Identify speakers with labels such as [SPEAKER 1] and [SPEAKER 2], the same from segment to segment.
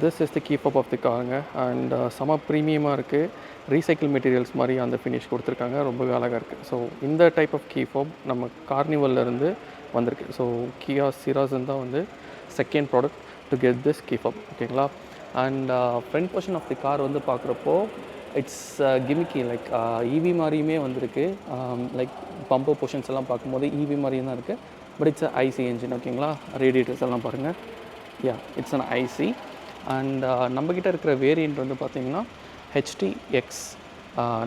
[SPEAKER 1] This is the keep up of the காருங்க. And செம ப்ரீமியமாக இருக்குது. ரீசைக்கிள் மெட்டீரியல்ஸ் மாதிரி அந்த ஃபினிஷ் கொடுத்துருக்காங்க. ரொம்பவே அழகாக இருக்குது. ஸோ இந்த டைப் ஆஃப் கீப் அப் நம்ம கார்னிவல்லேருந்து வந்திருக்கு. ஸோ கியா சிராசன் தான் வந்து second product to get this keep up. ஓகேங்களா. And front portion of the car வந்து பார்க்குறப்போ இட்ஸ் கிமிக்கி லைக் ஈவி மாதிரியுமே வந்திருக்கு. லைக் பம்பர் போர்ஷன்ஸ் எல்லாம் பார்க்கும்போது ஈவி மாதிரியும் தான் இருக்குது. But it's IC engine. ஓகேங்களா. ரேடியேட்டர்ஸ் எல்லாம் பாருங்கள். Yeah, it's an IC. And நம்மக்கிட்ட இருக்கிற வேரியண்ட் வந்து பார்த்திங்கன்னா ஹெச்டிஎக்ஸ்.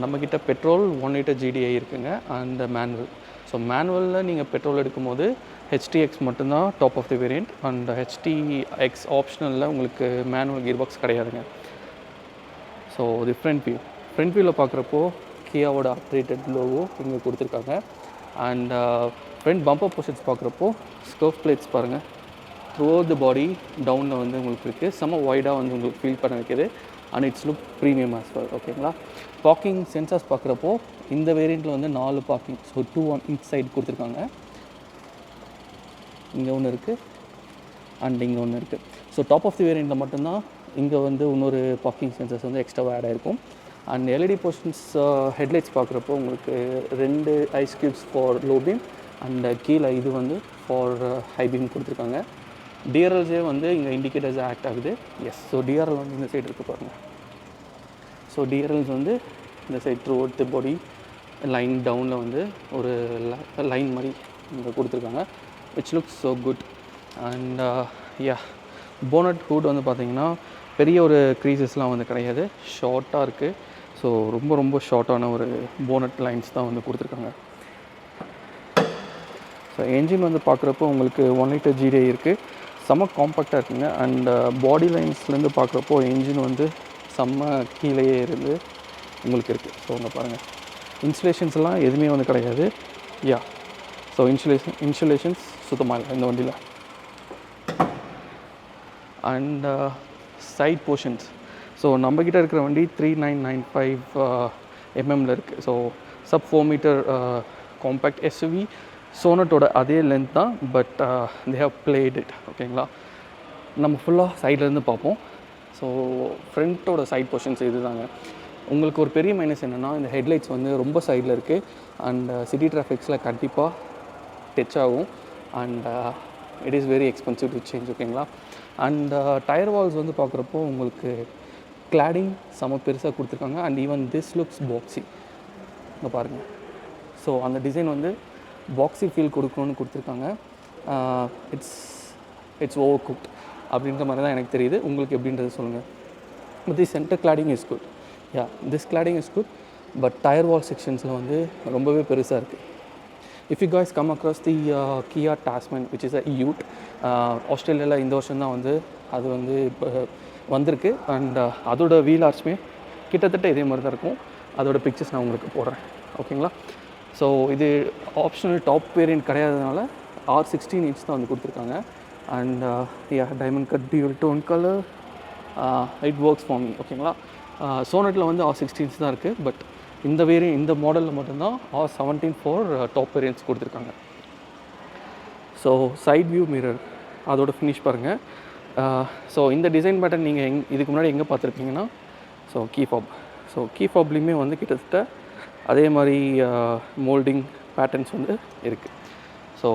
[SPEAKER 1] நம்மக்கிட்ட பெட்ரோல் 1 லிட்டர் GDI இருக்குங்க. And manual. ஸோ மேனுவலில் நீங்கள் பெட்ரோல் எடுக்கும்போது ஹெச்டிஎக்ஸ் மட்டும்தான் top of the variant. And HTX ஆப்ஷனலில் உங்களுக்கு மேனுவல் கியர் பாக்ஸ் கிடையாதுங்க. ஸோ இது ஃப்ரண்ட் வியூவில் பார்க்குறப்போ கியாவோட அப்டேட்டட் லோகோ இங்கே கொடுத்துருக்காங்க. அண்ட் ஃப்ரண்ட் பம்பர் போர்ஷன்ஸ் பார்க்குறப்போ ஸ்கர்ஃப் பிளேட்ஸ் பாருங்கள். த்ரூ அவுட் தி பாடி டவுனில் வந்து உங்களுக்கு இருக்குது. செம்ம வைடாக வந்து உங்களுக்கு ஃபீல் பண்ண வைக்கிது. And it's look premium as well. ஓகேங்களா. பார்க்கிங் சென்சார்ஸ் பார்க்குறப்போ இந்த வேரியண்ட்டில் வந்து 4 parking, so 2 on each side கொடுத்துருக்காங்க. இங்கே ஒன்று இருக்குது அண்ட் இங்கே ஒன்று இருக்குது. ஸோ டாப் ஆஃப் தி வேரியண்ட்டில் மட்டும்தான் இங்கே வந்து இன்னொரு பார்க்கிங் சென்சர்ஸ் வந்து எக்ஸ்ட்ராவாக ஆட் ஆகிருக்கும். அண்ட் எல்இடி போர்ஷன்ஸ் ஹெட்லைட்ஸ் பார்க்குறப்போ உங்களுக்கு 2 ice cubes for low beam and கீழே இது வந்து ஃபார் ஹை பீம் கொடுத்துருக்காங்க. டிஆர்எல்ஸே வந்து இங்கே இண்டிகேட்டர்ஸ் ஆக்ட் ஆகுது. எஸ். ஸோ டிஆர்எல் வந்து இந்த சைடு இருக்குது பாருங்கள். ஸோ டிஆர்எல்ஸ் வந்து இந்த side through out the body line டவுனில் வந்து ஒரு லைன் மாதிரி இங்கே கொடுத்துருக்காங்க. Which looks so good. And yeah, bonnet hood வந்து பார்த்திங்கன்னா பெரிய ஒரு க்ரீசஸ்லாம் வந்து கிடையாது. ஷார்ட்டாக இருக்குது. ஸோ ரொம்ப ஷார்ட்டான ஒரு போனட் லைன்ஸ் தான் வந்து கொடுத்துருக்காங்க. ஸோ என்ஜின் வந்து பார்க்குறப்போ உங்களுக்கு 1 லிட்டர் GDI இருக்குது. செம்ம காம்பேக்டாக இருக்குங்க. அண்ட் பாடி லைன்ஸ்லேருந்து பார்க்குறப்போ என்ஜின் வந்து செம்ம கீழேயே இருந்து உங்களுக்கு இருக்குது. ஸோ அங்கே பாருங்கள், இன்சுலேஷன்ஸ்லாம் எதுவுமே வந்து கிடையாது. யா, ஸோ இன்சுலேஷன்ஸ் சுத்தமாக இல்லை இந்த வண்டியில். அண்ட் சைட் போர்ஷன்ஸ், ஸோ நம்மக்கிட்ட இருக்கிற வண்டி 3995 mm இருக்குது. So sub 4 meter compact SUV. சோனட்டோட அதே லென்த் தான். But they have plate it. ஓகேங்களா. நம்ம ஃபுல்லாக சைட்லேருந்து பார்ப்போம். ஸோ ஃப்ரண்ட்டோட சைட் போர்ஷன்ஸ் இது தாங்க. உங்களுக்கு ஒரு பெரிய மைனஸ் என்னென்னா இந்த ஹெட்லைட்ஸ் வந்து ரொம்ப சைடில் இருக்குது. அண்ட் சிட்டி டிராஃபிக்ஸில் கண்டிப்பாக டச் ஆகும். And it is very expensive to change. ஓகேங்களா. அண்ட் டயர் வால்ஸ் வந்து பார்க்குறப்போ உங்களுக்கு கிளாடிங் செம பெருசாக கொடுத்துருக்காங்க. And even this looks பாக்ஸி. இங்கே பாருங்கள். ஸோ அந்த டிசைன் வந்து பாக்ஸி ஃபீல் கொடுக்கணும்னு கொடுத்துருக்காங்க. இட்ஸ் ஓவர் குக்ட் அப்படின்ற மாதிரி தான் எனக்கு தெரியுது. உங்களுக்கு எப்படின்றது சொல்லுங்கள். But the centre cladding is good. Yeah, this cladding is good. But tyre wall செக்ஷன்ஸில் வந்து ரொம்பவே பெருசாக இருக்குது. If you guys come across the Kia Tasman which is a ute, ஆஸ்திரேலியாவில் இந்த வருஷம் தான் வந்து அது வந்து இப்போ வந்திருக்கு. அண்ட் அதோட வீல் ஆர்ச்சுமே கிட்டத்தட்ட இதே மாதிரி தான் இருக்கும். அதோட பிக்சர்ஸ் நான் உங்களுக்கு போடுறேன். ஓகேங்களா. ஸோ இது ஆப்ஷனல் டாப் வேரியன்ட் கிடையாததுனால R16 inch தான் வந்து கொடுத்துருக்காங்க. And yeah, diamond cut dual tone colour, it works for me. ஓகேங்களா. சோனட்டில் வந்து R16 தான் இருக்குது. பட் இந்த மாடலில் மட்டும்தான் R17 ஃபார் டாப் வேரியன்ட்ஸ் கொடுத்துருக்காங்க. ஸோ சைட் வியூ மிரர் அதோட ஃபினிஷ் பாருங்கள். ஸோ இந்த டிசைன் பேட்டர்ன் நீங்கள் இதுக்கு முன்னாடி எங்கே பார்த்துருக்கீங்கன்னா ஸோ கீ ஃபாப்லேயுமே வந்து கிட்டத்தட்ட அதே மாதிரி மோல்டிங் பேட்டர்ன்ஸ் வந்து இருக்குது. ஸோ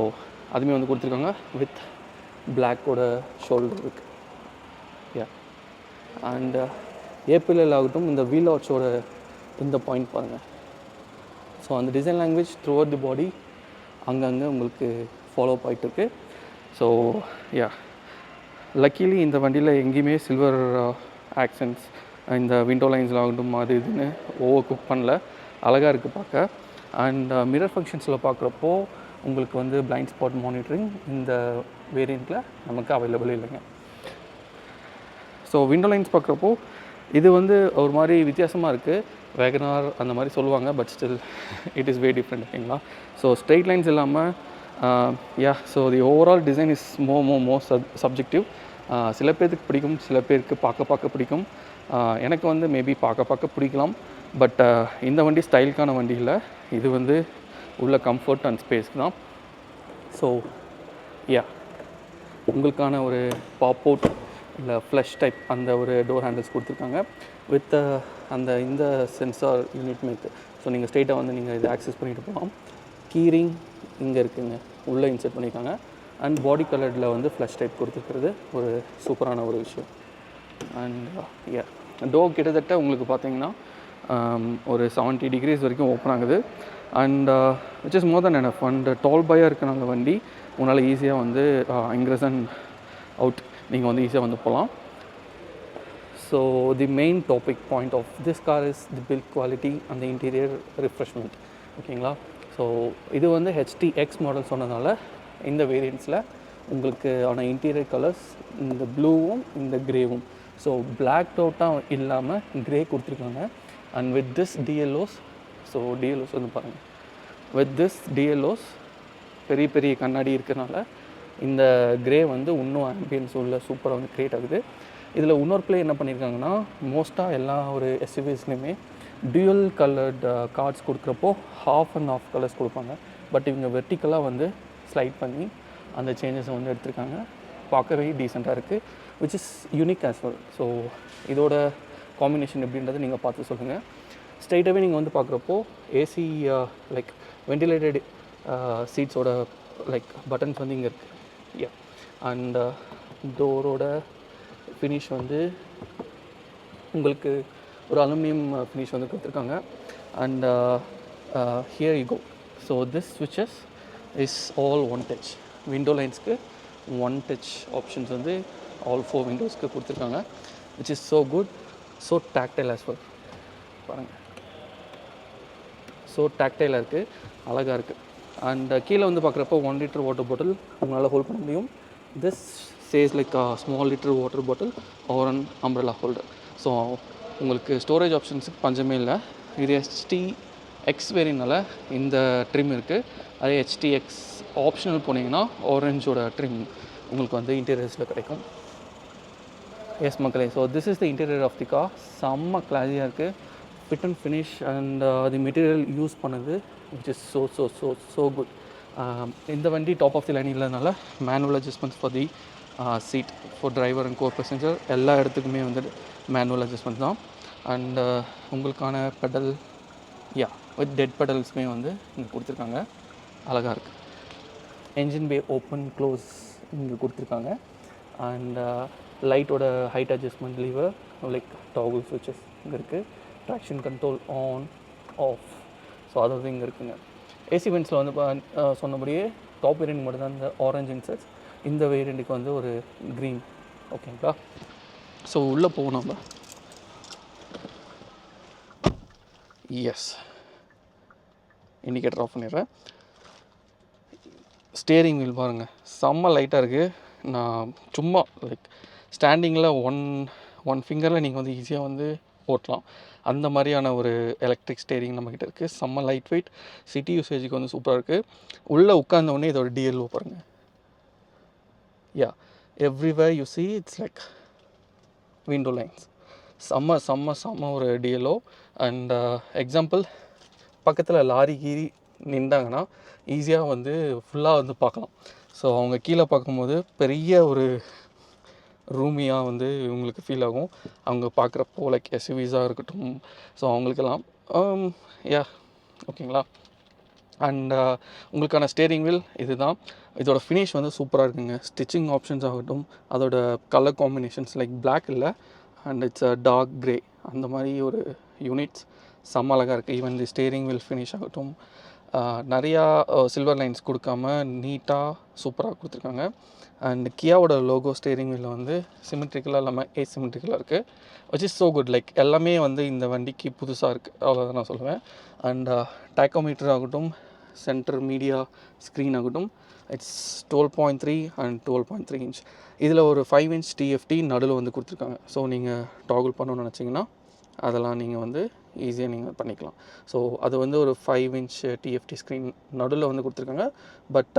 [SPEAKER 1] அதுவுமே வந்து கொடுத்துருக்காங்க. வித் பிளாக்கோட ஷோல்டர் இருக்குது. யா, அண்ட் ஏபிஎல் ஆகட்டும் இந்த வீல் ஆர்ச்சோட இந்த பாயிண்ட் பாருங்கள். ஸோ அந்த design language throughout the body அங்கங்கே உங்களுக்கு ஃபாலோ ஆகிட்டுருக்கு. ஸோ யா, லக்கிலி இந்த வண்டியில் எங்கேயுமே சில்வர் ஆக்சன்ஸ் இந்த விண்டோ லைன்ஸில் ஆகட்டும் அது இதுன்னு ஓவர் குக் பண்ணல. அழகாக இருக்குது பார்க்க. அண்ட் மிரர் ஃபங்க்ஷன்ஸில் பார்க்குறப்போ உங்களுக்கு வந்து பிளைண்ட் ஸ்பாட் மானிட்டரிங் இந்த வேரியண்ட்டில் நமக்கு அவைலபிள் இல்லைங்க. ஸோ விண்டோ லைன்ஸ் பார்க்குறப்போ இது வந்து ஒரு மாதிரி வித்தியாசமாக இருக்குது. வேகனார் அந்த மாதிரி சொல்லுவாங்க. But still it is way different. ஓகேங்களா. ஸோ ஸ்ட்ரெயிட் லைன்ஸ் இல்லாமல் yeah, so the overall design is more subjective. சில பேருக்கு பிடிக்கும், சில பேருக்கு பார்க்க பிடிக்கும். எனக்கு வந்து மேபி பார்க்க பிடிக்கலாம். பட் இந்த வண்டி ஸ்டைலுக்கான வண்டி இல்லை. இது வந்து உள்ள கம்ஃபர்ட் அண்ட் ஸ்பேஸ்க்கு தான். ஸோ யா, உங்களுக்கான ஒரு பாப் அவுட் இல்லை ஃப்ளஷ் டைப் அந்த ஒரு டோர் ஹேண்டில்ஸ் கொடுத்துருக்காங்க வித் அந்த இந்த சென்சார் யூனிட்மே இருக்குது. ஸோ நீங்கள் ஸ்ட்ரெயிட்டாக வந்து நீங்கள் இதை ஆக்சஸ் பண்ணிட்டு போகலாம். கீரிங் இங்கே இருக்குங்க, உள்ளே இன்செர்ட் பண்ணியிருக்காங்க. அண்ட் பாடி கலரில் வந்து ஃப்ளஷ் டைப் கொடுத்துருக்கிறது ஒரு சூப்பரான ஒரு விஷயம். அண்ட் டோர் கிட்டத்தட்ட உங்களுக்கு பார்த்தீங்கன்னா ஒரு 70 degrees வரைக்கும் ஓப்பன் ஆகுது. And which is more then enough. And tall பாயாக இருக்கனால வண்டி உங்களால் ஈஸியாக வந்து இன்க்ரஸ் அண்ட் அவுட் நீங்கள் வந்து ஈஸியாக வந்து போகலாம். So the main topic point of this car is the build quality and the interior refreshment. ஓகேங்களா? ஸோ இது வந்து HTX மாடல் சொன்னதால் இந்த வேரியண்ட்ஸில் உங்களுக்கு ஆன இன்டீரியர் கலர்ஸ் இந்த ப்ளூவும் இந்த க்ரேவும். ஸோ பிளாக் டவுட்டாக இல்லாமல் க்ரே கொடுத்துருக்காங்க. And with this DLOs, so DLOs வந்து பாருங்கள், வித் திஸ் DLOs பெரிய பெரிய கண்ணாடி இருக்கிறனால இந்த க்ரே வந்து இன்னும் ஆம்பியன்ஸ் உள்ள சூப்பராக வந்து க்ரியேட் ஆகுது. இதில் இன்னொரு ப்ளே என்ன பண்ணியிருக்காங்கன்னா, மோஸ்ட்டாக எல்லா ஒரு SUVஸ்லையுமே டியூவல் கலர்ட் கார்ட்ஸ் கொடுக்குறப்போ ஹாஃப் அண்ட் ஆஃப் கலர்ஸ் கொடுப்பாங்க. பட் இவங்க வெர்டிக்கலாக வந்து ஸ்லைட் பண்ணி அந்த சேஞ்சஸை வந்து எடுத்திருக்காங்க. பார்க்கவே டீசெண்டாக இருக்குது, which is unique as well. So இதோட காம்பினேஷன் எப்படின்றத நீங்கள் பார்த்து சொல்லுங்கள். ஸ்ட்ரைட்டாகவே நீங்கள் வந்து பார்க்குறப்போ ஏசி லைக் வென்டிலேட்டட் சீட்ஸோட லைக் பட்டன்ஸ் வந்து இங்கே இருக்குது. யா. அண்ட் டோரோட ஃபினிஷ் வந்து உங்களுக்கு ஒரு அலுமினியம் ஃபினிஷ் வந்து கொடுத்துருக்காங்க. And here you go. So this ஸ்விட்சஸ் is all one touch. Window லைன்ஸ்க்கு ஒன் டச் ஆப்ஷன்ஸ் வந்து ஆல் 4 விண்டோஸ்க்கு கொடுத்துருக்காங்க, which is so good. So tactile as well. பாருங்கள், ஸோ டாக்டைலாக இருக்குது, அழகாக இருக்குது. அண்ட் கீழே வந்து பார்க்குறப்போ 1 liter வாட்டர் பாட்டில் உங்களால் ஹோல்ட் பண்ண முடியும். This says like small litre water bottle or an umbrella holder. So உங்களுக்கு ஸ்டோரேஜ் ஆப்ஷன்ஸுக்கு பஞ்சமே இல்லை. இது HTX வேரியனால இந்த ட்ரிம் இருக்குது. அதே HTX ஆப்ஷனல் போனீங்கன்னா ஆரஞ்சோட ட்ரிம் உங்களுக்கு வந்து இன்டீரியர்ஸில் கிடைக்கும். எஸ் மக்களே, so this is the interior of the car. செம்ம கிளாஸியாக இருக்குது. Fit and finish and the material use பண்ணது which is so so so so good. இந்த வண்டி டாப் ஆஃப் தி லைன் இல்லாதனால manual adjustments for the seat for driver and co passenger எல்லா இடத்துக்குமே வந்து மேனுவல் அட்ஜஸ்ட்மெண்ட் தான். அண்ட் உங்களுக்கான pedal with dead பெடல்ஸுமே வந்து இங்கே கொடுத்துருக்காங்க, அழகாக இருக்குது. என்ஜின் பே ஓப்பன் க்ளோஸ் இங்கே கொடுத்துருக்காங்க. அண்ட் லைட்டோட height adjustment lever like toggle ஸ்விட்சஸ் இங்கே இருக்குது. Traction control on off, so அதாவது இங்கே இருக்குங்க. ஏசி வென்ட்ஸில் வந்து சொன்னபடியே டாப் வேரியண்ட் மட்டும் தான் இந்த ஆரஞ்ச் இன்செட்ஸ். இந்த வேரியண்ட்டுக்கு வந்து ஒரு க்ரீன். ஓகேங்களா? ஸோ உள்ளே போவோம் நம்ம. எஸ், இண்டிகேட்டர் ஆஃப் பண்ணிடுறேன். ஸ்டேரிங் வீல் பாருங்கள், செம்ம லைட்டாக இருக்குது. நான் சும்மா லைக் ஸ்டாண்டிங்கில் ஒன் ஃபிங்கரில் நீங்கள் வந்து ஈஸியாக வந்து ஓட்டலாம். அந்த மாதிரியான ஒரு எலக்ட்ரிக் ஸ்டேரிங் நம்மக்கிட்ட இருக்குது. செம்ம லைட் வெயிட், சிட்டி யூசேஜுக்கு வந்து சூப்பராக இருக்குது. உள்ளே உட்காந்தோடனே இதோட DLO பாருங்கள். Everywhere you see it's like window lines. செம்ம ஒரு DLO. அண்ட் எக்ஸாம்பிள், பக்கத்தில் லாரி கீரி நின்றாங்கன்னா ஈஸியாக வந்து ஃபுல்லாக வந்து பார்க்கலாம். ஸோ அவங்க கீழே பார்க்கும்போது பெரிய ஒரு ரூமியாக வந்து உங்களுக்கு ஃபீல் ஆகும் அவங்க பார்க்குறப்போ, லைக் SUVஸாக இருக்கட்டும். ஸோ அவங்களுக்கெல்லாம் ஓகேங்களா? அண்ட் உங்களுக்கான ஸ்டேரிங் வீல் இது தான். இதோட ஃபினிஷ் வந்து சூப்பராக இருக்குங்க. ஸ்டிச்சிங் ஆப்ஷன்ஸ் ஆகட்டும், அதோட கலர் காம்பினேஷன்ஸ் லைக் பிளாக் இல்லை அண்ட் இட்ஸ் டார்க் க்ரே, அந்த மாதிரி ஒரு யூனிட்ஸ் செம்ம அழகாக இருக்குது. Even the steering wheel finish ஆகட்டும், நிறையா சில்வர் லைன்ஸ் கொடுக்காம நீட்டாக சூப்பராக கொடுத்துருக்காங்க. அண்ட் கியாவோட லோகோ ஸ்டேரிங் வீலில் வந்து சிமெட்ரிக்கலாக இல்லாமல் ஏசிமெட்ரிக்கலாக இருக்குது, which is so good. Like எல்லாமே வந்து இந்த வண்டிக்கு புதுசாக இருக்குது, அவ்வளோதான் நான் சொல்லுவேன். அண்ட் டாக்கோமீட்டர் ஆகட்டும், சென்டர் மீடியா ஸ்க்ரீன் ஆகட்டும், இட்ஸ் 12.3 அண்ட் 12.3 inch. இதில் ஒரு 5 inch TFT நடுவில் வந்து கொடுத்துருக்காங்க. ஸோ நீங்கள் டாகுல் பண்ணணும்னு நினச்சிங்கன்னா அதெல்லாம் நீங்கள் வந்து ஈஸியாக நீங்கள் பண்ணிக்கலாம். ஸோ அது வந்து ஒரு 5 inch TFT ஸ்க்ரீன் நடுவில் வந்து கொடுத்துருக்காங்க. But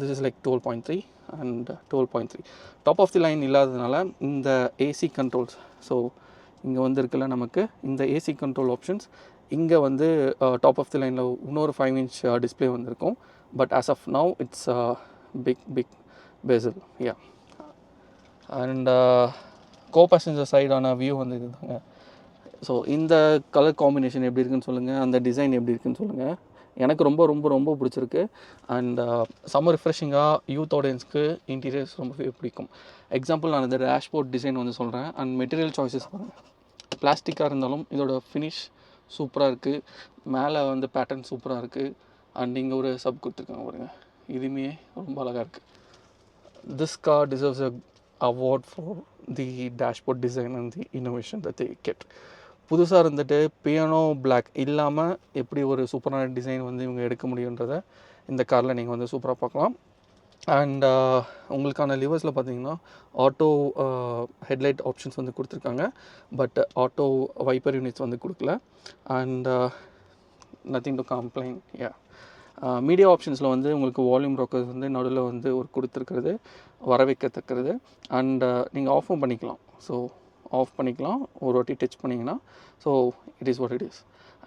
[SPEAKER 1] this is like 12.3 and 12.3. Top of the line இல்லாததுனால இந்த ஏசி கண்ட்ரோல்ஸ், ஸோ இங்கே வந்து இருக்குல்ல நமக்கு இந்த ஏசி கண்ட்ரோல் ஆப்ஷன்ஸ், இங்கே வந்து டாப் ஆஃப் தி லைனில் இன்னொரு 5 inch டிஸ்பிளே வந்துருக்கும். But as of now it's big bezel. And co passenger சைடான வியூ வந்து இதுதாங்க. ஸோ இந்த கலர் காம்பினேஷன் எப்படி இருக்குன்னு சொல்லுங்கள், அந்த டிசைன் எப்படி இருக்குன்னு சொல்லுங்கள். எனக்கு ரொம்ப ரொம்ப ரொம்ப பிடிச்சிருக்கு. அண்ட் செம்ம ரிஃப்ரெஷிங்காக யூத் ஆடியன்ஸ்க்கு இன்டீரியர்ஸ் ரொம்பவே பிடிக்கும். எக்ஸாம்பிள் நான் இந்த டேஷ்போர்ட் டிசைன் வந்து சொல்கிறேன். அண்ட் மெட்டீரியல் சாய்ஸஸ் பாருங்கள், பிளாஸ்டிக்காக இருந்தாலும் இதோட ஃபினிஷ் சூப்பராக இருக்குது. மேலே வந்து பேட்டர்ன் சூப்பராக இருக்குது. அண்ட் இங்கே ஒரு சப் கொடுத்துருக்காங்க பாருங்கள், இதுவுமே ரொம்ப அழகாக இருக்குது. This car deserves a award for the dashboard design and the innovation that they kept. புதுசாக இருந்துட்டு பியானோ பிளாக் இல்லாமல் எப்படி ஒரு சூப்பரான டிசைன் வந்து இவங்க எடுக்க முடியுன்றத இந்த காரில் நீங்கள் வந்து சூப்பராக பார்க்கலாம். அண்ட் உங்களுக்கான லிவர்ஸில் பார்த்தீங்கன்னா ஆட்டோ ஹெட்லைட் ஆப்ஷன்ஸ் வந்து கொடுத்துருக்காங்க. பட் ஆட்டோ வைப்பர் யூனிட்ஸ் வந்து கொடுக்கல. And nothing to complain. Media ஆப்ஷன்ஸில் வந்து உங்களுக்கு வால்யூம் ரோக்கர்ஸ் வந்து நடுவில் வந்து ஒரு கொடுத்துருக்கிறது வர வைக்கத்தக்கிறது. அண்ட் நீங்கள் ஆஃபும் பண்ணிக்கலாம். ஸோ ஆஃப் பண்ணிக்கலாம் ஒரு வாட்டி டச் பண்ணிங்கன்னா. So it is what it is.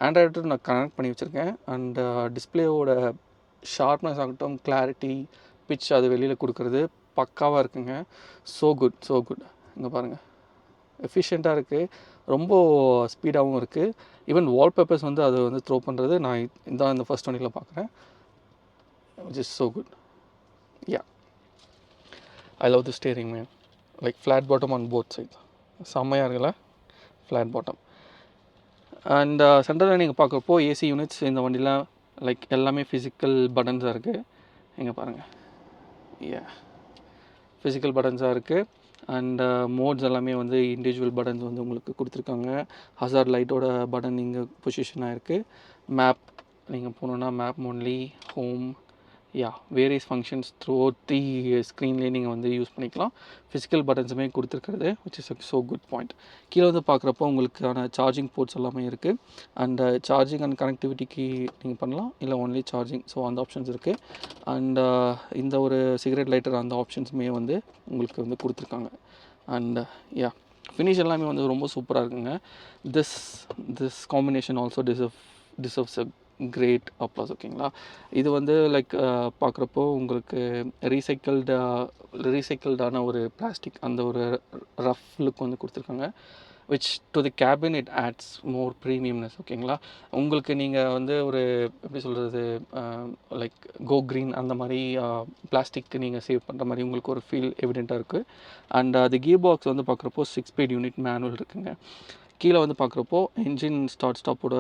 [SPEAKER 1] Android நான் கனெக்ட் பண்ணி வச்சுருக்கேன். அண்ட் டிஸ்பிளேவோட ஷார்ப்னஸ் ஆகட்டும், கிளாரிட்டி, பிச் அது வெளியில் கொடுக்குறது பக்காவாக இருக்குங்க. So good, so good. இங்கே பாருங்கள், எஃபிஷியண்ட்டாக இருக்குது, ரொம்ப ஸ்பீடாகவும் இருக்குது. ஈவன் வால்பேப்பர்ஸ் வந்து அது வந்து த்ரோ பண்ணுறது நான் இதான் இந்த ஃபர்ஸ்ட் வண்டியில் பார்க்குறேன். which is so good. Yeah, I love the steering, man. Like flat bottom on both sides. செம்மையாக இருக்குல்ல, ஃப்ளாட் பாட்டம். அண்ட் சென்டரில் நீங்கள் பார்க்குறப்போ ஏசி யூனிட்ஸ் இந்த வண்டியில் லைக் எல்லாமே ஃபிசிக்கல் பட்டன்ஸாக இருக்குது. இங்கே பாருங்கள், ஃபிசிக்கல் பட்டன்ஸாக இருக்குது. அண்ட் மோட்ஸ் எல்லாமே வந்து இண்டிவிஜுவல் பட்டன்ஸ் வந்து உங்களுக்கு கொடுத்துருக்காங்க. ஹசார்ட் லைட்டோட பட்டன் இங்கே பொசிஷன் ஆகிருக்கு. மேப் நீங்கள் போகணுன்னா மேப் மோட்லி, home, various functions through the ஸ்க்ரீன்லேயே நீங்கள் வந்து யூஸ் பண்ணிக்கலாம். ஃபிசிக்கல் பட்டன்ஸுமே கொடுத்துருக்கிறது which is a so good point. கீழே வந்து பார்க்குறப்போ உங்களுக்கான சார்ஜிங் போர்ட்ஸ் எல்லாமே இருக்குது. அண்ட் சார்ஜிங் அண்ட் கனெக்டிவிட்டிக்கு நீங்கள் பண்ணலாம், இல்லை ஒன்லி சார்ஜிங், ஸோ அந்த ஆப்ஷன்ஸ் இருக்குது. அண்ட் இந்த ஒரு சிகரெட் லைட்டர் அந்த ஆப்ஷன்ஸுமே வந்து உங்களுக்கு வந்து கொடுத்துருக்காங்க. அண்ட் ஃபினிஷ் எல்லாமே வந்து ரொம்ப சூப்பராக இருக்குங்க. This combination also deserves a great applause. ஓகேங்களா, இது வந்து லைக் பார்க்குறப்போ உங்களுக்கு ரீசைக்கிள்டான ஒரு பிளாஸ்டிக் அந்த ஒரு ரஃப் லுக் வந்து கொடுத்துருக்காங்க. which to the cabin it adds more premiumness. ஓகேங்களா, உங்களுக்கு நீங்கள் வந்து ஒரு எப்படி சொல்கிறது, லைக் கோ க்ரீன் அந்த மாதிரி பிளாஸ்டிக் நீங்கள் சேவ் பண்ணுற மாதிரி உங்களுக்கு ஒரு ஃபீல் எவிடெண்ட்டாக இருக்குது. அண்ட் அது கியர் பாக்ஸ் வந்து பார்க்குறப்போ 6 speed யூனிட் மேனுவல் இருக்குங்க. கீழே வந்து பார்க்குறப்போ என்ஜின் ஸ்டார்ட் ஸ்டாப்போட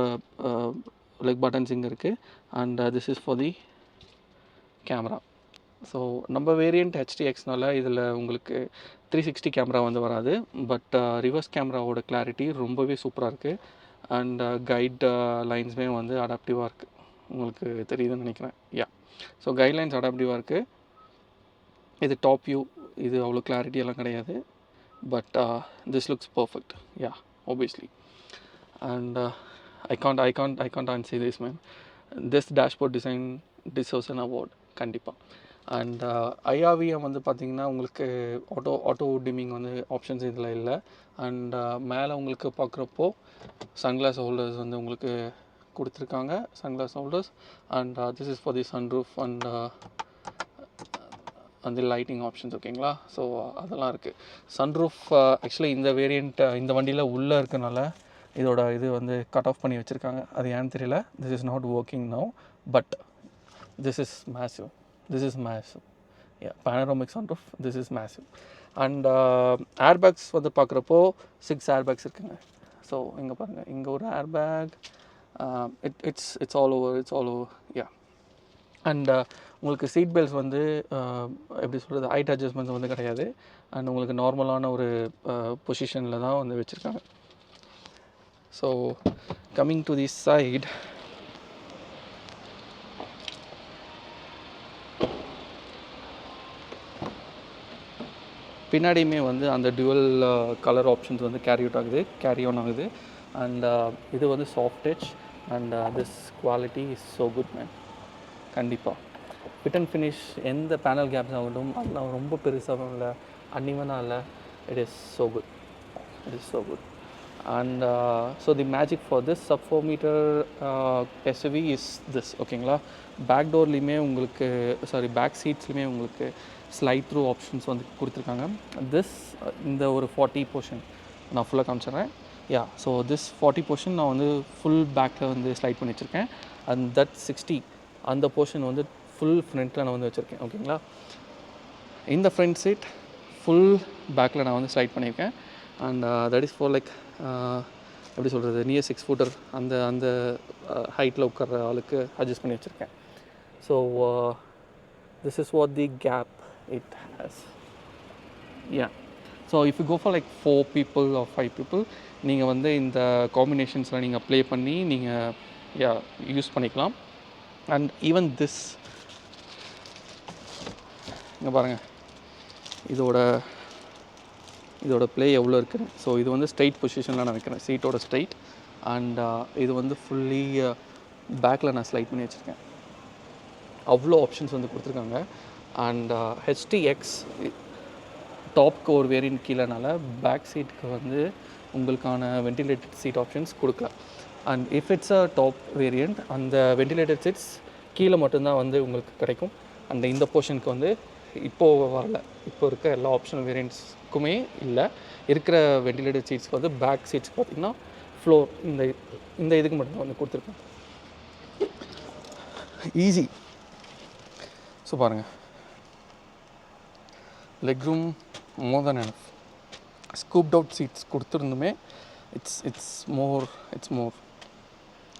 [SPEAKER 1] லைக் பட்டன்ஸ் இங்கே இருக்குது. And this is for the camera. So நம்ம வேரியண்ட் HTXனால இதில் உங்களுக்கு 360 கேமரா வந்து வராது. பட் ரிவர்ஸ் கேமராவோட கிளாரிட்டி ரொம்பவே சூப்பராக இருக்குது. அண்ட் கைட் லைன்ஸுமே வந்து அடாப்டிவாக இருக்குது. உங்களுக்கு தெரியுதுன்னு நினைக்கிறேன். ஸோ கைட்லைன்ஸ் அடாப்டிவாக இருக்குது. இது டாப் வியூ, இது அவ்வளோ கிளாரிட்டி எல்லாம் கிடையாது. But this looks perfect. obviously. And I can't unsay this, man. This dashboard design deserves an award கண்டிப்பாக. அண்ட் IRVM வந்து பார்த்திங்கன்னா உங்களுக்கு ஆட்டோ டிமிங் வந்து ஆப்ஷன்ஸ் இதில் இல்லை. அண்ட் மேலே உங்களுக்கு பார்க்குறப்போ சன்கிளாஸ் ஹோல்டர்ஸ் வந்து உங்களுக்கு கொடுத்துருக்காங்க, sunglass holders. And this is for the sunroof and அந்த லைட்டிங் ஆப்ஷன்ஸ். ஓகேங்களா, ஸோ அதெல்லாம் இருக்குது. சன்ரூஃப் ஆக்சுவலி இந்த வேரியண்ட் இந்த வண்டியில் உள்ளே இருக்கனால இதோட இது வந்து கட் ஆஃப் பண்ணி வச்சுருக்காங்க. அது ஏன்னு தெரியல. This is not working now, but this is massive. panoramic sunroof, this is massive. And airbags வந்து பார்க்குறப்போ 6 airbags இருக்குங்க. ஸோ இங்கே பாருங்கள், இங்கே ஒரு airbag, it's all over. And உங்களுக்கு சீட் பெல்ட்ஸ் வந்து எப்படி சொல்கிறது, ஹைட் அட்ஜஸ்ட்மெண்ட்ஸ் வந்து கிடையாது. அண்ட் உங்களுக்கு நார்மலான ஒரு பொசிஷனில் தான் வந்து வச்சுருக்காங்க. So coming to this side, பின்னாடியுமே வந்து அந்த டுவல் கலர் ஆப்ஷன்ஸ் வந்து கேரி ஆன் ஆகுது. அண்ட் இது வந்து soft touch. And this quality is so good, man. கண்டிப்பாக ஃபிட் அண்ட் ஃபினிஷ், எந்த பேனல் கேப்ஸ் ஆகட்டும் அதெல்லாம் ரொம்ப பெருசாகவும் இல்லை, அன்னிவனாக இல்லை. It is so good. And so the magic for this sub 4 meter SUV is this. ஓகேங்களா, பேக் டோர்லேயுமே உங்களுக்கு பேக் சீட்ஸ்லையுமே உங்களுக்கு ஸ்லைட் த்ரூ ஆப்ஷன்ஸ் வந்து கொடுத்துருக்காங்க. திஸ் இந்த ஒரு 40 போர்ஷன் நான் ஃபுல்லாக காமிச்சிடுறேன். யா, ஸோ திஸ் 40 போர்ஷன் நான் வந்து ஃபுல் பேக்கில் வந்து ஸ்லைட் பண்ணி வச்சுருக்கேன். அண்ட் தட் 60 அந்த போர்ஷன் வந்து ஃபுல் ஃப்ரண்ட்டில் நான் வந்து வச்சுருக்கேன். ஓகேங்களா, இந்த ஃப்ரண்ட் சீட் ஃபுல் பேக்கில் நான் வந்து ஸ்லைட் பண்ணியிருக்கேன். And that is for like எப்படி சொல்கிறது, நியர் 6 ஃபுட்டர் அந்த அந்த ஹைட்டில் உட்கார்ற ஆளுக்கு அட்ஜஸ்ட் பண்ணி வச்சுருக்கேன். So this is what the gap it has. Yeah, so if you go for like 4 people or 5 people, நீங்கள் வந்து இந்த காம்பினேஷன்ஸில் நீங்கள் ப்ளே பண்ணி நீங்கள் யூஸ் பண்ணிக்கலாம். அண்ட் ஈவன் திஸ் இங்கே பாருங்கள், இதோட ப்ளே எவ்வளோ இருக்குது. ஸோ இது வந்து ஸ்ட்ரைட் பொசிஷனில் நான் வைக்கிறேன், சீட்டோட ஸ்ட்ரைட். அண்ட் இது வந்து ஃபுல்லி பேக்கில் நான் ஸ்லைட் பண்ணி வச்சுருக்கேன். அவ்வளோ ஆப்ஷன்ஸ் வந்து கொடுத்துருக்காங்க. அண்ட் ஹெச்டிஎக்ஸ் டாப்க்கு ஒரு வேரியன்ட் கீழேனால பேக் சீட்டுக்கு வந்து உங்களுக்கான வென்டிலேட்டட் சீட் ஆப்ஷன்ஸ் கொடுக்கல. And if it's a top variant, அந்த வென்டிலேட்டட் சீட்ஸ் கீழே மட்டும்தான் வந்து உங்களுக்கு கிடைக்கும். அந்த இந்த போர்ஷனுக்கு வந்து இப்போது வரல. இப்போ இருக்க எல்லா ஆப்ஷனல் வேரியண்ட்ஸ்க்குமே இல்லை. இருக்கிற வென்டிலேட்டட் சீட்ஸ்க்கு வந்து பேக் சீட்ஸ் பார்த்திங்கன்னா ஃப்ளோர் இந்த இதுக்கு மட்டும்தான் வந்து கொடுத்துருக்கேன். ஈஸி. ஸோ பாருங்கள், leg room more then enough. Scooped out seats கொடுத்துருந்துமே இட்ஸ் மோர்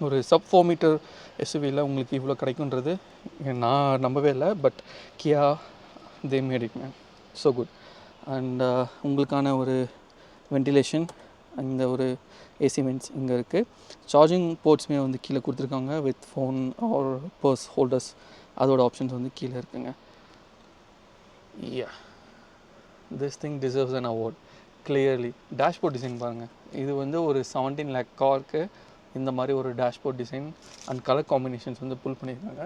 [SPEAKER 1] ஒரு சப் 4 மீட்டர் எஸ்யூவியில் உங்களுக்கு இவ்வளோ கிடைக்குன்றது நான் நம்பவே இல்லை. But Kia they made it man so good. And உங்களுக்கான ஒரு வென்டிலேஷன், இந்த ஒரு ஏசி வென்ட்ஸ் இங்கே இருக்குது. சார்ஜிங் போர்ட்ஸுமே வந்து கீழே கொடுத்துருக்காங்க with phone or purse holders, அதோட ஆப்ஷன்ஸ் வந்து கீழே இருக்குங்க. This thing deserves an award clearly. Dashboard design பாருங்கள், இது வந்து ஒரு 17 lakh காருக்கு இந்த மாதிரி ஒரு dashboard design and colour combinations வந்து புல் பண்ணியிருக்காங்க.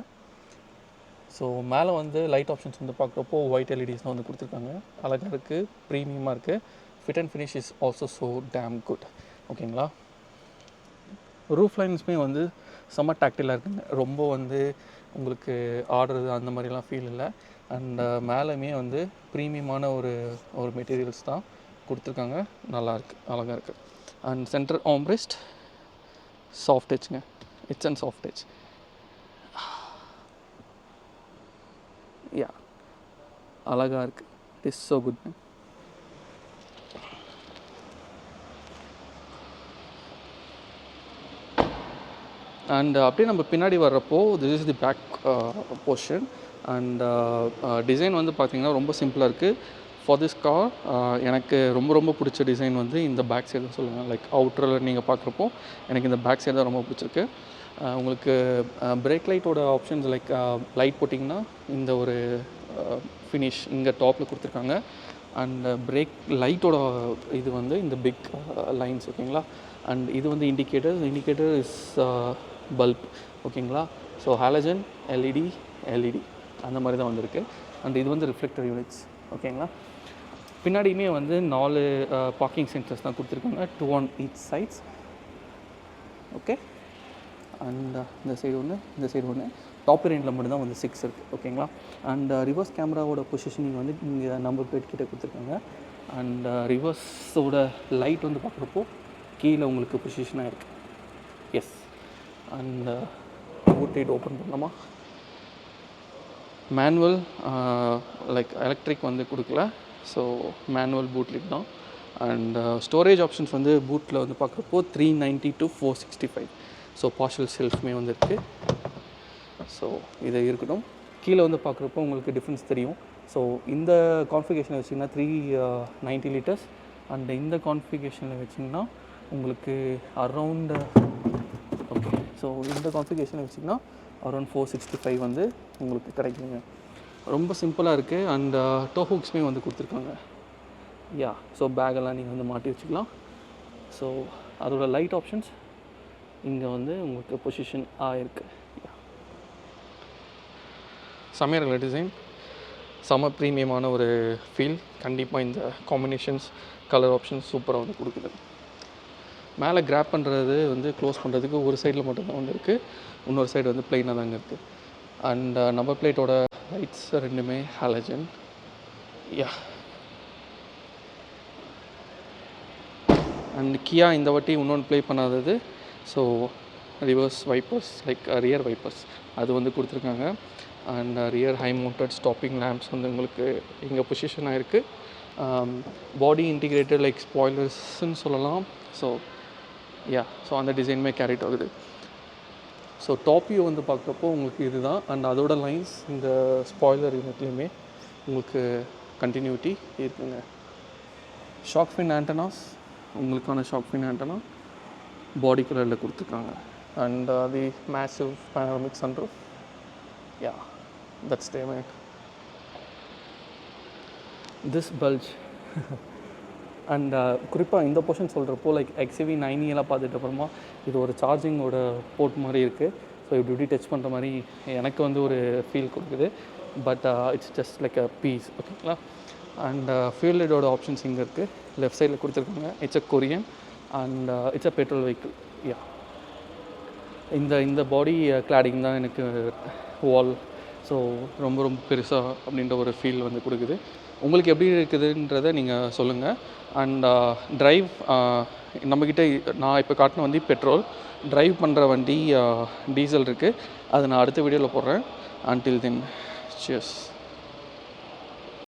[SPEAKER 1] ஸோ மேலே வந்து லைட் ஆப்ஷன்ஸ் வந்து பார்க்குறப்போ ஒயிட் எல்இடிஸ்லாம் வந்து கொடுத்துருக்காங்க. அழகாக இருக்குது, ப்ரீமியமாக இருக்குது. Fit and finish is also so damn good. ஓகேங்களா, ரூஃப் லைன்ஸுமே வந்து செம்ம டாக்டிலாக இருக்குங்க. ரொம்ப வந்து உங்களுக்கு ஆடுறது அந்த மாதிரிலாம் ஃபீல் இல்லை. அண்ட் மேலேயுமே வந்து ப்ரீமியமான ஒரு மெட்டீரியல்ஸ் தான் கொடுத்துருக்காங்க. நல்லாயிருக்கு, அழகாக இருக்குது. அண்ட் சென்டர் ஆம்ரெஸ்ட் சாஃப்ட் டச்சுங்க, இட்ஸ் அண்ட் சாஃப்ட் டச். அழகாக இருக்குது. It is so good. And அப்படியே நம்ம பின்னாடி வர்றப்போ this is the back portion. And design வந்து பார்த்திங்கன்னா ரொம்ப சிம்பிளாக இருக்குது. ஃபார் திஸ் கார் எனக்கு ரொம்ப பிடிச்ச டிசைன் வந்து இந்த பேக் சைடு தான் சொல்லுவேன். லைக் அவுட்டரில் நீங்கள் பார்க்குறப்போ எனக்கு இந்த பேக் சைடு தான் ரொம்ப பிடிச்சிருக்கு. உங்களுக்கு பிரேக் லைட்டோட ஆப்ஷன்ஸ் லைக் லைட் போட்டிங்கன்னா இந்த ஒரு ஃபினிஷ் இங்கே டாப்பில் கொடுத்துருக்காங்க. அண்ட் பிரேக் லைட்டோட இது வந்து இந்த பிக் லைன்ஸ். ஓகேங்களா, அண்ட் இது வந்து இண்டிகேட்டர் இஸ் பல்ப். ஓகேங்களா, ஸோ ஹாலஜன் எல்இடி அந்த மாதிரி தான் வந்திருக்கு. அண்ட் இது வந்து ரிஃப்ளெக்டர் யூனிட்ஸ். ஓகேங்களா, பின்னாடியுமே வந்து 4 பார்க்கிங் சென்டர்ஸ் தான் கொடுத்துருக்காங்க, 2 on each sides. Okay, and இந்த சைடு ஒன்று டாப் வேரியண்ட்டில் மட்டும்தான் வந்து 6 இருக்குது. ஓகேங்களா, அண்ட் ரிவர்ஸ் கேமராவோட பொசிஷனிங் வந்து இங்கே நம்பர் பிளேட் கிட்டே கொடுத்துருக்காங்க. அண்ட் ரிவர்ஸோட லைட் வந்து பார்க்குறப்போ கீழே உங்களுக்கு பொசிஷனாக இருக்குது. Yes, and boot lid open பண்ணலாமா? மேனுவல் லைக் எலக்ட்ரிக் வந்து கொடுக்கல, ஸோ மேனுவல் பூட் லிட் தான். அண்ட் ஸ்டோரேஜ் ஆப்ஷன்ஸ் வந்து பூட்டில் வந்து பார்க்குறப்போ 390 to 465. ஸோ பார்ஷல் ஷெல்ஃப்மே வந்து இருக்குது. ஸோ இது இருக்கட்டும். கீழே வந்து பார்க்குறப்போ உங்களுக்கு டிஃப்ரென்ஸ் தெரியும். ஸோ இந்த கான்ஃபிகேஷனை வச்சிங்கன்னா 390 liters. அண்ட் இந்த கான்ஃபிகேஷனில் வச்சிங்கன்னா உங்களுக்கு அரவுண்ட் ஓகே, ஸோ இந்த கான்ஃபிகேஷனை வச்சிங்கன்னா அரௌண்ட் 465 வந்து உங்களுக்கு கிடைக்குங்க. ரொம்ப சிம்பிளாக இருக்குது. அண்ட் டோ ஹூக்ஸுமே வந்து கொடுத்துருக்காங்க. ஸோ பேக்கெல்லாம் நீங்கள் வந்து மாட்டி வச்சுக்கலாம். ஸோ அதோட லைட் ஆப்ஷன்ஸ் இங்கே வந்து உங்களுக்கு பொசிஷன் ஆகிருக்கு. செம்மையாக டிசைன், செம்ம ப்ரீமியமான ஒரு ஃபீல். கண்டிப்பாக இந்த காம்பினேஷன்ஸ் கலர் ஆப்ஷன்ஸ் சூப்பராக வந்து கொடுக்குது. மேலே கிராப் பண்ணுறது வந்து க்ளோஸ் பண்ணுறதுக்கு ஒரு சைடில் மட்டும்தான் வந்து இருக்குது, இன்னொரு சைடு வந்து ப்ளைனாக தாங்க இருக்குது. அண்ட் நம்பர் பிளேட்டோட லைட்ஸ் ரெண்டுமே ஹாலஜன். யா. அண்ட் கியா இந்த வாட்டி இன்னொன்று ப்ளே பண்ணாதது, so reverse wipers like rear wipers அது வந்து கொடுத்துருக்காங்க. And rear high mounted stopping lamps வந்து உங்களுக்கு இங்கே பொசிஷன் ஆகிருக்கு. பாடி இன்டிகிரேட்டட் லைக் ஸ்பாய்லர்ஸ்ன்னு சொல்லலாம். ஸோ யா, ஸோ அந்த டிசைனுமே கேரிட் ஆகுது. ஸோ டாப் வியூ வந்து பார்க்குறப்போ உங்களுக்கு இதுதான். அண்ட் அதோட லைன்ஸ் இந்த ஸ்பாய்லர் யூனிட்லேயுமே உங்களுக்கு கண்டினியூட்டி இருக்குங்க. ஷார்க் ஃபின் ஆண்டனாஸ், உங்களுக்கான ஷார்க் ஃபின் ஆண்டனா பாடி கலரில் கொடுத்துருக்காங்க. And the massive panoramic sunroof. Yeah, that's dammit this bulge. And குறிப்பாக இந்த போர்ஷன் சொல்கிறப்போ லைக் XUV 9e எல்லாம் பார்த்துட்டு அப்புறமா இது ஒரு சார்ஜிங்கோட போர்ட் மாதிரி இருக்குது. ஸோ இப்படி டச் பண்ணுற மாதிரி எனக்கு வந்து ஒரு ஃபீல் கொடுக்குது. But it's just like a piece. ஓகேங்களா. அண்ட் ஃபியூல் லைட்டோட ஆப்ஷன்ஸ் இங்கே இருக்குது, லெஃப்ட் சைடில் கொடுத்துருக்காங்க. It's a Korean and it's a petrol vehicle. Yeah, இந்த பாடி கிளாடிங் தான் எனக்கு வால் ஸோ ரொம்ப ரொம்ப பெருசாக அப்படின்ற ஒரு ஃபீல் வந்து கொடுக்குது. உங்களுக்கு எப்படி இருக்குதுன்றதை நீங்கள் சொல்லுங்கள். அண்ட் ட்ரைவ் நம்மக்கிட்ட நான் இப்போ காட்டின வண்டி பெட்ரோல், ட்ரைவ் பண்ணுற வண்டி டீசல் இருக்குது. அதை நான் அடுத்த வீடியோவில் போடுறேன். Until then cheers.